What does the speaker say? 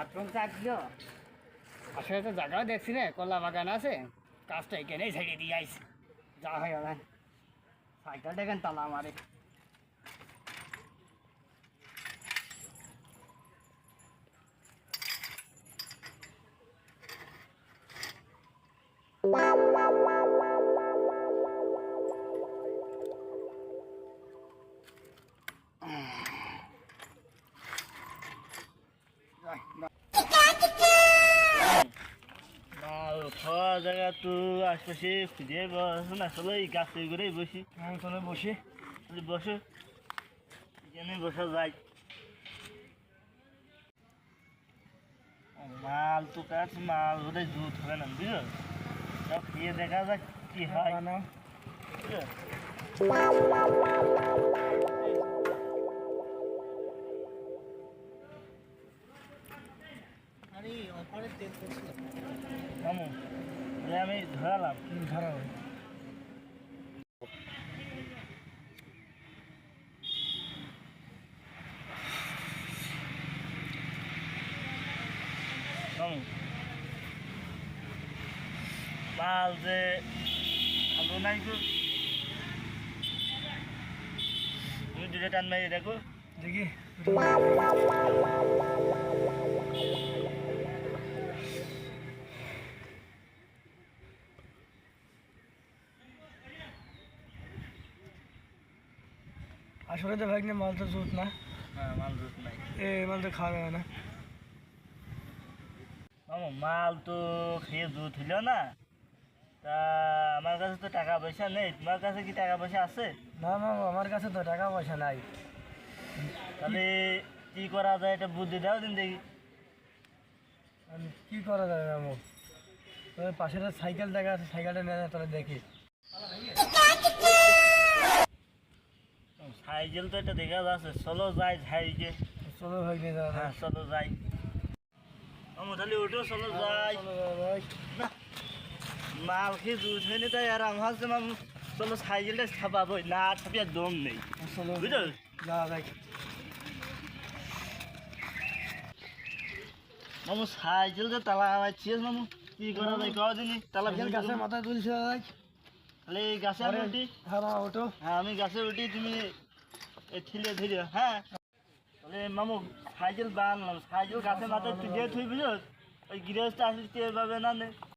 Bathroom চাপলো আসলে তো জায়গাও দেখছি না, কলা বাগান আছে, কাজটা এখানেই ছেড়ে দিয়ে আইছে। যা হয় হবে, সাইকেল দেখেন তালা মারে। খাওয়া জায়গা তো আশপাশে খুঁজে বসুন, আসলে এই গাছে করেই বসি। চলে বসে বসো, এখানে বসা যায়। মাল তো কাজ, মাল বোধহয় দুধ হবে না, বুঝলো? সব খেয়ে দেখা যাক কি হয়। বুঝলো? মামু, আমি ধরালাম। ধরা মামু, মাল যে আলু নাই গো, তুমি দুটো টান মারি দেখো দেখি। আসলে তো ভাগ্নে মাল তো জুত না। হ্যাঁ, মাল দুধ নাই। মাল তো খাওয়া যাবে না। মামু, মাল তো খেয়ে দুধ হইল না, তা আমার কাছে তো টাকা পয়সা নেই। তোমার কাছে কি টাকা পয়সা আছে? না মামা, আমার কাছে তো টাকা পয়সা নাই। তাহলে কি করা যায়, এটা বুদ্ধি দাও দিন দেখি। কি করা যাবে মামু? পাশে সাইকেল দেখা আছে, সাইকেলটা নিয়ে তোরা দেখি। সাইকেল তো এটা দেখা যাচ্ছে, চলো যাই সাইকেল। চলো ভাগ্নে যাওয়া হ্যাঁ, চলো যাই। মামু তাহলে ওঠো, চলো যাই। না, মাল খেয়ে দুধ হয়নি তাই আর আমার হচ্ছে মামু, চলো সাইকেলটা ছাপাবো, না ছাপিয়ে দম নেই, চলো বুঝলো? যাওয়া যাক। মামু সাইকেল যে তালা মারছিস মামু, কি করা যায় কদিনই তালা গাছের মাথায় তুলছে ভাই। তাহলে এই গাছে আমি উঠি। হ্যাঁ মামা ওঠো। হ্যাঁ, আমি গাছে উঠি, তুমি ঠিলে ধীরে। হ্যাঁ, তাহলে মামু সাইকেল বানলাম, সাইকেল গাছের মাথায় তুই দিয়ে থুই, বুঝো? ওই গৃহস্থ আসলে টের পাবে না।